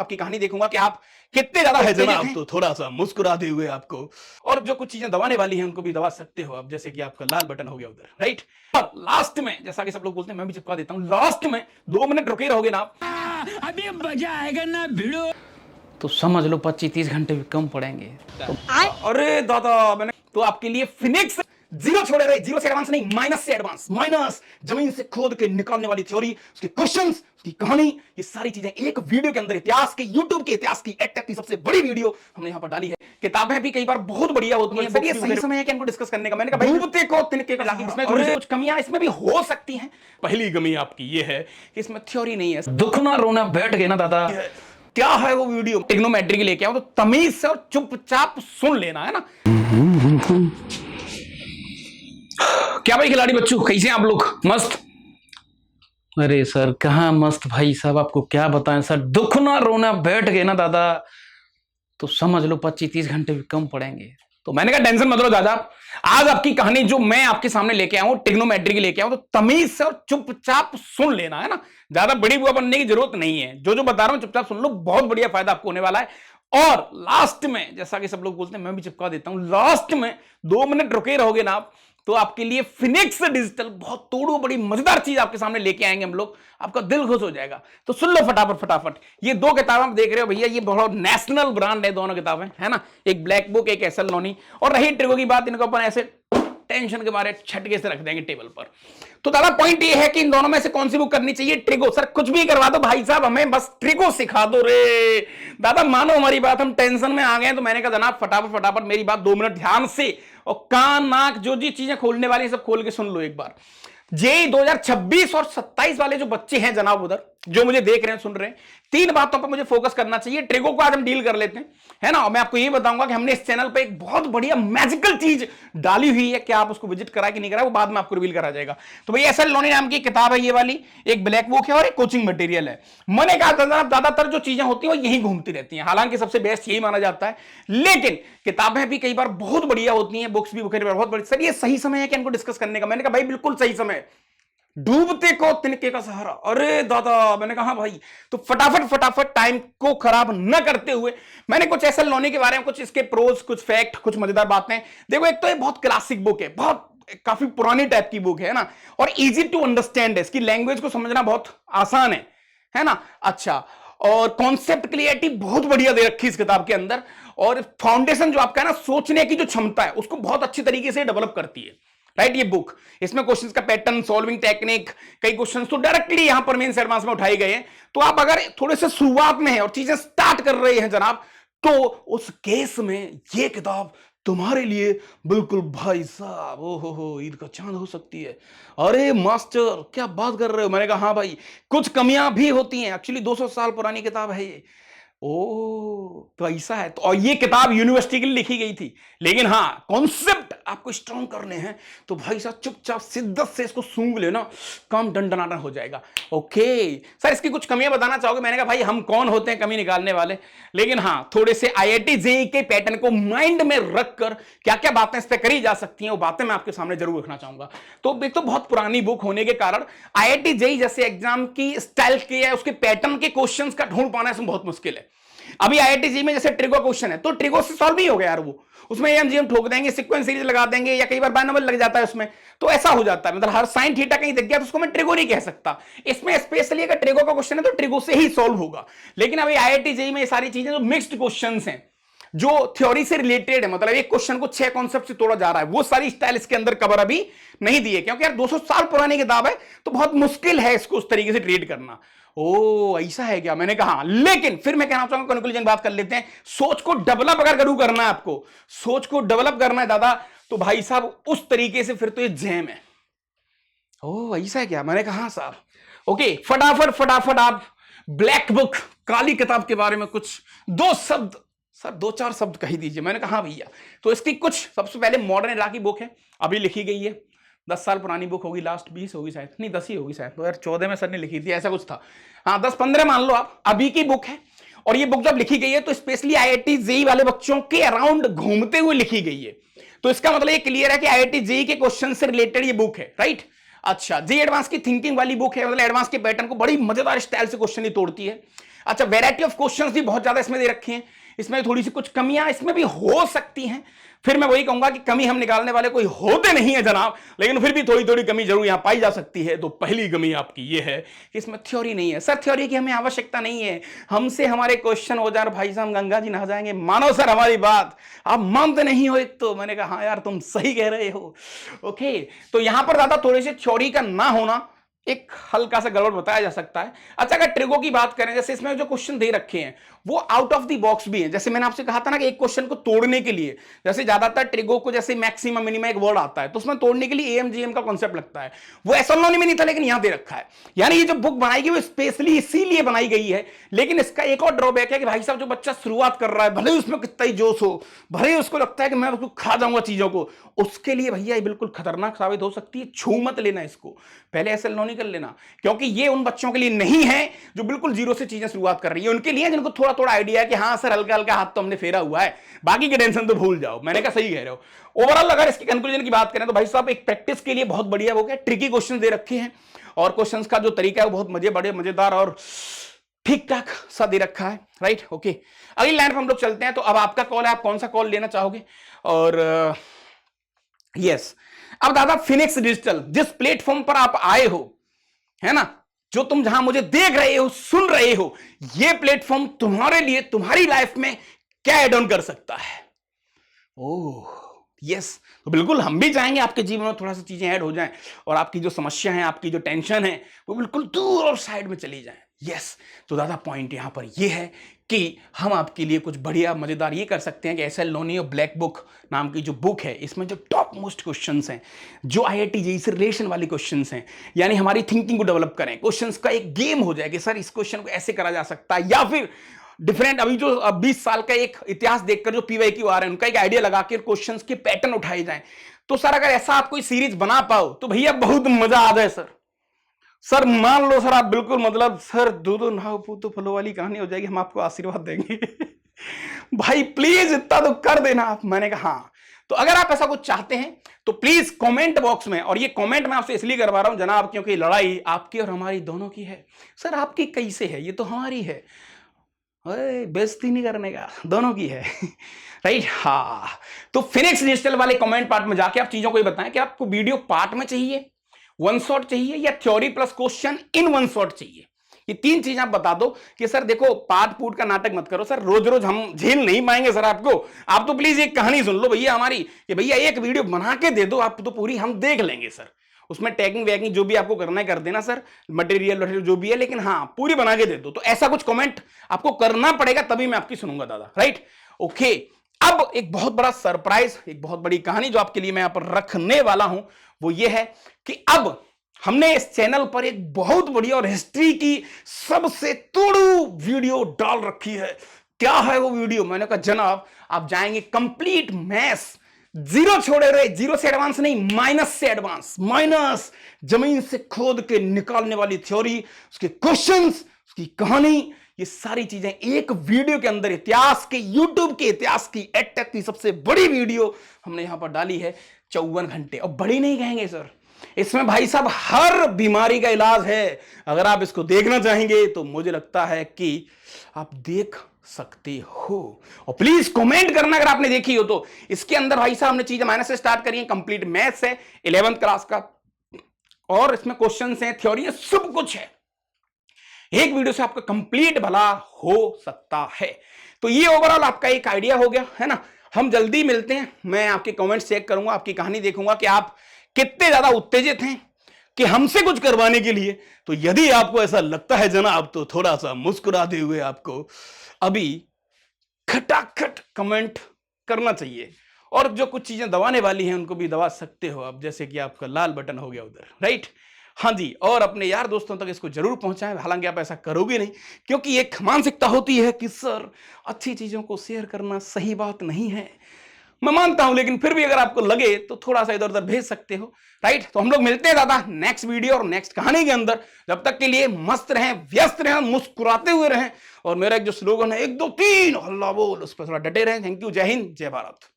आपकी कहानी देखूंगा कि आप कितने ज्यादा है उत्तेजित जनाब, हैं। तो थोड़ा सा मुस्कुराते हुए आपको और जो कुछ चीजें दबाने वाली हैं उनको भी दबा सकते हो आप, जैसे कि आपका लाल बटन हो गया उधर, राइट। और लास्ट में जैसा कि सब लोग बोलते हैं, मैं भी चिपका देता हूं, लास्ट में 2 मिनट रुके रहोगे ना आप, अभी मजा आएगा ना भिड़ो, तो समझ लो 25-30 घंटे भी कम पड़ेंगे। तो अरे दादा, मैंने तो आपके लिए फिनिक्स जीरो छोड़े रहे, जीरो से एडवांस नहीं, माइनस से एडवांस, माइनस जमीन से खोद के निकालने वाली थ्योरी, उसके क्वेश्चंस, उसकी कहानी, ये सारी चीजें एक वीडियो के अंदर, इतिहास के, यूट्यूब के इतिहास की एड तक की सबसे बड़ी वीडियो हमने यहां पर डाली है। किताबें भी कई बार बहुत बढ़िया होती हैं, बट ये सही समय है कि इनको डिस्कस करने का। मैंने कहा भाई डूबते को तिनके का लागी, इसमें थोड़ी कुछ कमियां इसमें भी हो सकती हैं। पहली कमी आपकी ये है कि इसमें थ्योरी नहीं है, दुखना रोना बैठ गए ना दादा। क्या है वो वीडियो, टिग्नोमेट्री लेके आओ तो तमीज से और चुपचाप सुन लेना, है ना। क्या भाई खिलाड़ी बच्चों, कैसे आप लोग? मस्त? अरे सर कहाँ मस्त भाई साहब, आपको क्या बताएं सर, दुखना रोना बैठ गए ना दादा, तो समझ लो 25-30 घंटे भी कम पड़ेंगे। तो मैंने कहा टेंशन मत लो दादा, आज आपकी कहानी जो मैं आपके सामने लेके आऊं, टिग्नोमेट्री की लेके आऊं, तो तमीज से और चुपचाप सुन लेना, है ना। ज्यादा बड़ी बुआ बनने की जरूरत नहीं है, जो जो बता रहा हूं चुपचाप सुन लो, बहुत बढ़िया फायदा आपको होने वाला है। और लास्ट में जैसा कि सब लोग बोलते हैं, मैं भी चिपका देता हूं, लास्ट में 2 मिनट रुके रहोगे ना आप, तो आपके लिए फिनिक्स डिजिटल बहुत तोड़ो बड़ी मजेदार चीज आपके सामने लेके आएंगे हम लोग, आपका दिल खुश हो जाएगा। तो सुन लो फटाफट फटाफट, ये 2 किताबें आप देख रहे हो भैया, ये बहुत नेशनल ब्रांड है दोनों किताबें, है ना। एक ब्लैक बुक, एक एसएल नोनी। और रही ट्रिगो की बात, इनको अपन ऐसे टेंशन के बारे छटके से रख देंगे टेबल पर। तो दादा पॉइंट ये है कि इन दोनों में से कौन सी बुक करनी चाहिए? ट्रिगो। सर कुछ भी करवा दो भाई साहब, हमें बस ट्रिगो सिखा दो रे दादा, मानो हमारी बात, हम टेंशन में आ गए। तो मैंने कहा जनाब फटाफट फटाफट मेरी बात 2 मिनट ध्यान से, और कान नाक जो जी चीजें खोलने वाली सब खोल के सुन लो एक बार। जेई 2026 और 27 वाले जो बच्चे हैं जनाब उधर, जो मुझे देख रहे हैं सुन रहे हैं, 3 बातों पर मुझे फोकस करना चाहिए। ट्रिगो को आज हम डील कर लेते हैं, है ना। और मैं आपको ये बताऊंगा कि हमने इस चैनल पे एक बहुत बढ़िया मैजिकल चीज डाली हुई है, क्या आप उसको विजिट करा कि नहीं करा वो बाद में आपको रिवील करा जाएगा। तो भाई एसएल लोनी नाम की किताब है ये वाली, एक ब्लैक बुक है और एक कोचिंग मटेरियल है। मैंने कहा जनाब ज्यादातर जो चीजें होती हैं वो यही घूमती रहती हैं, हालांकि सबसे बेस्ट यही माना जाता है, लेकिन किताबें भी कई बार बहुत बढ़िया होती हैं, बुक्स भी बहुत बड़ी। सर ये सही समय है कि इनको डिस्कस करने का? मैंने कहा भाई बिल्कुल सही समय, डूबते को तिनके का सहारा। अरे दादा, मैंने कहा भाई, तो फटाफट फटाफट टाइम को खराब न करते हुए मैंने कुछ एसएल लोनी के बारे में, कुछ इसके प्रोज, कुछ फैक्ट, कुछ मजेदार बातें। देखो एक तो ये बहुत क्लासिक बुक है, बहुत काफी पुरानी टाइप की बुक है ना, और इजी टू अंडरस्टैंड है, इसकी लैंग्वेज को समझना बहुत आसान है ना। अच्छा, और कॉन्सेप्ट क्लियरिटी बहुत बढ़िया दे रखी इस किताब के अंदर, और फाउंडेशन जो आपका है ना, सोचने की जो क्षमता है उसको बहुत अच्छी तरीके से डेवलप करती है, राइट। ये बुक, इसमें क्वेश्चंस का पैटर्न, सॉल्विंग टेक्निक, कई क्वेश्चंस तो डायरेक्टली यहां पर मेंस एडवांस में उठाए गए हैं। तो आप अगर थोड़े से शुरुआत में हैं और चीजें स्टार्ट कर रहे हैं जनाब, तो उस केस में ये किताब तुम्हारे लिए बिल्कुल भाई साहब, ओ हो ईद का चांद हो सकती है। अरे मास्टर क्या बात कर रहे हो? मैंने कहा हाँ भाई, कुछ कमियां भी होती हैं, एक्चुअली 200 साल पुरानी किताब है ये। ओ तो ऐसा है। तो और ये किताब यूनिवर्सिटी के लिए लिखी गई थी, लेकिन हाँ कॉन्सेप्ट आपको स्ट्रॉन्ग करने हैं तो भाई साहब चुपचाप शिद्दत से इसको सूंघ लेना, काम डंडनाना हो जाएगा। ओके सर, इसकी कुछ कमियां बताना चाहोगे? मैंने कहा भाई हम कौन होते हैं कमी निकालने वाले, लेकिन हाँ थोड़े से आईआईटी जेईई के पैटर्न को माइंड में रखकर क्या क्या बातें इस पर करी जा सकती हैं वो बातें मैं आपके सामने जरूर रखना चाहूंगा। तो एक तो बहुत पुरानी बुक होने के कारण आईआईटी जेईई जैसे एग्जाम की स्टाइल के या उसके पैटर्न के क्वेश्चंस का ढूंढ पाना इसमें बहुत मुश्किल है। अभी आईआईटी जेईई में जैसे ट्रिगो क्वेश्चन है तो ट्रिगो से सॉल्व नहीं हो गया यार, वो उसमें एमजीएम ठोक देंगे, सीक्वेंस सीरीज लगा देंगे, या कई बार बायनोमियल लग जाता है उसमें, तो ऐसा हो जाता है। मतलब हर साइन थीटा कहीं दिख गया तो उसको मैं ट्रिगो नहीं कह सकता। इसमें स्पेशली अगर ट्रिगो का क्वेश्चन है तो ट्रिगो से ही सॉल्व होगा। लेकिन अभी आईआईटी जेईई में ये सारी चीजें जो मिक्स्ड क्वेश्चंस हैं, जो थ्योरी से रिलेटेड है, मतलब एक क्वेश्चन को 6 कॉन्सेप्ट से तोड़ा जा रहा है, वो सारी स्टाइल इसके अंदर कवर अभी नहीं दी है, क्योंकि यार 200 साल पुरानी किताब है तो बहुत मुश्किल है इसको उस तरीके से ट्रीट करना। ओ ऐसा है क्या? मैंने कहा लेकिन फिर मैं कहना चाहूंगा कंक्लूजन बात कर लेते हैं। सोच को डेवलप अगर करूं करना है आपको, सोच को डेवलप करना है दादा, तो भाई साहब उस तरीके से फिर तो ये जैम है। ओ ऐसा है क्या? मैंने कहा साहब ओके, फटाफट फटाफट आप ब्लैक बुक, काली किताब के बारे में कुछ 2 शब्द, सर 2-4 शब्द कही दीजिए। मैंने कहा भैया, तो इसकी कुछ सबसे पहले मॉडर्न इरा की बुक है, अभी लिखी गई है, 10 साल पुरानी बुक होगी, लास्ट 20 होगी शायद, नहीं 10 ही होगी शायद, 2014 में सर ने लिखी थी, ऐसा कुछ था। हाँ 10-15 मान लो आप, अभी की बुक है। और ये बुक जब लिखी गई है तो स्पेशली आईआईटी जेईई वाले बच्चों के अराउंड घूमते हुए लिखी गई है। तो इसका मतलब ये क्लियर है कि आईआईटी जेईई के क्वेश्चन से रिलेटेड ये बुक है, राइट। अच्छा, जेईई एडवांस की थिंकिंग वाली बुक है, मतलब एडवांस के पैटर्न को बड़ी मजेदार स्टाइल से क्वेश्चन ही तोड़ती है। अच्छा, वैरायटी ऑफ क्वेश्चंस भी बहुत ज्यादा इसमें दे रखे हैं, इसमें थोड़ी सी कुछ कमियां इसमें भी हो सकती हैं। फिर मैं वही कहूंगा कि कमी हम निकालने वाले कोई होते नहीं है जनाब, लेकिन फिर भी थोड़ी थोड़ी कमी जरूर यहां पाई जा सकती है। तो पहली कमी आपकी ये है कि इसमें थ्योरी नहीं है। सर थ्योरी की हमें आवश्यकता नहीं है, हमसे हमारे क्वेश्चन हो जाए भाई साहब गंगा जी नहा जाएंगे। मानो सर हमारी बात, आप मानते नहीं हो। एक तो मैंने कहा हाँ यार तुम सही कह रहे हो। ओके, तो यहां पर ज्यादा थोड़े से थ्योरी का ना होना एक हल्का सा गड़बड़ बताया जा सकता है। अच्छा, अगर ट्रिगो की बात करें, जैसे इसमें जो क्वेश्चन दे रखे हैं वो आउट ऑफ द बॉक्स भी है। जैसे मैंने आपसे कहा था ना कि एक क्वेश्चन को तोड़ने के लिए, जैसे ज्यादातर ट्रिगो को जैसे मैक्सिमम मिनिमम एक वर्ड आता है तो उसमें तोड़ने के लिए एएमजीएम का कॉन्सेप्ट लगता है। वो एसएलओनी में नहीं था लेकिन यहां दे रखा है। यानी ये जो बुक बनाई गई वो स्पेशली इसीलिए बनाई गई है। लेकिन इसका एक और ड्रॉबैक है कि भाई साहब जो बच्चा शुरुआत कर रहा है, भले ही उसमें कितना ही जोश हो, भले ही उसको लगता है कि मैं उसको खा जाऊंगा चीजों को, उसके लिए भैया ये बिल्कुल खतरनाक साबित हो सकती है। छू मत लेना इसको, पहले एसएलओनी कर लेना, क्योंकि ये उन बच्चों के लिए नहीं है जो बिल्कुल जीरो से चीजें शुरुआत कर रही है। उनके लिए जिनको थोड़ा थोड़ा आइडिया है कि हाँ सर हल्का हल्का हाथ तो हमने फेरा हुआ है, बाकी की टेंशन तो भूल जाओ। मैंने कहा सही कह रहे हो। ओवरऑल अगर इसकी कंक्लूजन की बात करें तो भाई साहब एक प्रैक्टिस के लिए बहुत बढ़िया हो गया। ट्रिकी क्वेश्चन दे रखे हैं और क्वेश्चंस का जो तरीका है वो बहुत बड़े मजेदार और ठीक ठाक सा दे रखा है। राइट, ओके, अगली लाइन पर हम लोग चलते हैं। तो अब आपका कॉल है, आप कौन सा कॉल लेना चाहोगे? और यस, अब दादा फिनिक्स डिजिटल जिस प्लेटफॉर्म पर आप आए हो, है ना, जो तुम जहां मुझे देख रहे हो सुन रहे हो, ये प्लेटफॉर्म तुम्हारे लिए तुम्हारी लाइफ में क्या एड ऑन कर सकता है? ओह यस, तो बिल्कुल हम भी चाहेंगे आपके जीवन में थोड़ा सा चीजें ऐड हो जाएं और आपकी जो समस्या है, आपकी जो टेंशन है वो बिल्कुल दूर और साइड में चली जाए। यस, तो दादा पॉइंट यहां पर ये है कि हम आपके लिए कुछ बढ़िया मजेदार ये कर सकते हैं कि एसएल लोनी और ब्लैक बुक नाम की जो बुक है, इसमें जो टॉप मोस्ट क्वेश्चंस हैं, जो आईआईटी जेईई से रिलेशन वाले क्वेश्चंस हैं, यानी हमारी थिंकिंग को डेवलप करें, क्वेश्चंस का एक गेम हो जाए कि सर इस क्वेश्चन को ऐसे करा जा सकता है, या फिर डिफरेंट अभी जो 20 साल का एक इतिहास देखकर जो पीवाईक्यू आ रहे हैं उनका एक आइडिया लगा के क्वेश्चंस के पैटर्न उठाए जाएं। तो सर अगर ऐसा आप कोई सीरीज बना पाओ तो भैया बहुत मजा आ जाए। सर मान लो सर आप बिल्कुल मतलब सर दो नाव पूतो फलो वाली कहानी हो जाएगी, हम आपको आशीर्वाद देंगे। भाई प्लीज इतना तो कर देना आप। मैंने कहा हाँ, तो अगर आप ऐसा कुछ चाहते हैं तो प्लीज कमेंट बॉक्स में, और ये कमेंट मैं आपसे इसलिए करवा रहा हूं जनाब क्योंकि लड़ाई आपकी और हमारी दोनों की है। सर आपकी कैसे है, ये तो हमारी है, अरे बेइज्जती नहीं करने का, दोनों की है। राइट, हाँ, तो फिनिक्स डिजिटल वाले कमेंट पार्ट में जाके आप चीजों को ये बताएं कि आपको वीडियो पार्ट में चाहिए, वन शॉट चाहिए, या theory plus question in one shot चाहिए। ये तीन चीज आप बता दो कि सर देखो पार्ट पूट का नाटक मत करो सर, रोज रोज हम झेल नहीं पाएंगे सर आपको। आप तो प्लीज एक कहानी सुन लो भैया हमारी, कि भैया एक वीडियो बना के दे दो, आप तो पूरी हम देख लेंगे सर, उसमें टैगिंग वैगिंग जो भी आपको करना है कर देना सर, मटेरियल जो भी है, लेकिन हाँ पूरी बना के दे दो। तो ऐसा कुछ कमेंट आपको करना पड़ेगा तभी मैं आपकी सुनूंगा दादा। राइट, ओके, अब एक बहुत बड़ा सरप्राइज, एक बहुत बड़ी कहानी जो आपके लिए मैं यहां पर रखने वाला हूं वो ये है कि अब हमने इस चैनल पर एक बहुत बड़ी और हिस्ट्री की सबसे तोड़ू वीडियो डाल रखी है। क्या है वो वीडियो? मैंने कहा जनाब आप जाएंगे कंप्लीट मैथ्स, जीरो छोड़े रहे, जीरो से एडवांस नहीं, माइनस से एडवांस, माइनस जमीन से खोद के निकालने वाली थ्योरी, उसके क्वेश्चंस, उसकी कहानी, ये सारी चीजें एक वीडियो के अंदर, इतिहास के, यूट्यूब के इतिहास की एडटेक की सबसे बड़ी वीडियो हमने यहां पर डाली है। 54 घंटे, और बड़ी नहीं कहेंगे सर, इसमें भाई साहब हर बीमारी का इलाज है। अगर आप इसको देखना चाहेंगे तो मुझे लगता है कि आप देख सकते हो, और प्लीज कमेंट करना अगर आपने देखी हो तो। इसके अंदर भाई साहब हमने चीजें माइनस से स्टार्ट करी है, कंप्लीट मैथ्स है 11th क्लास का, और इसमें क्वेश्चंस हैं, थ्योरी है, सब कुछ है। एक वीडियो से आपका कंप्लीट भला हो सकता है। तो ये ओवरऑल आपका एक आइडिया हो गया है ना। हम जल्दी मिलते हैं, मैं आपके कमेंट्स चेक करूंगा, आपकी कहानी देखूंगा कि आप कितने ज्यादा उत्तेजित हैं कि हमसे कुछ करवाने के लिए। तो यदि आपको ऐसा लगता है जनाब तो थोड़ा सा मुस्कुराते हुए आपको अभी खटाखट कमेंट करना चाहिए, और जो कुछ चीजें दबाने वाली हैं उनको भी दबा सकते हो आप, जैसे कि आपका लाल बटन हो गया उधर। राइट, हाँ जी, और अपने यार दोस्तों तक इसको जरूर पहुंचाएं। हालांकि आप ऐसा करोगे नहीं क्योंकि एक मानसिकता होती है कि सर अच्छी चीजों को शेयर करना सही बात नहीं है, मैं मानता हूं, लेकिन फिर भी अगर आपको लगे तो थोड़ा सा इधर उधर भेज सकते हो। राइट, तो हम लोग मिलते हैं दादा नेक्स्ट वीडियो और नेक्स्ट कहानी के अंदर। जब तक के लिए मस्त रहें, व्यस्त रहें, मुस्कुराते हुए रहें, और मेरा एक जो स्लोगन है 1 2 3 हल्ला बोल, उस पर थोड़ा डटे रहें। थैंक यू, जय हिंद, जय भारत।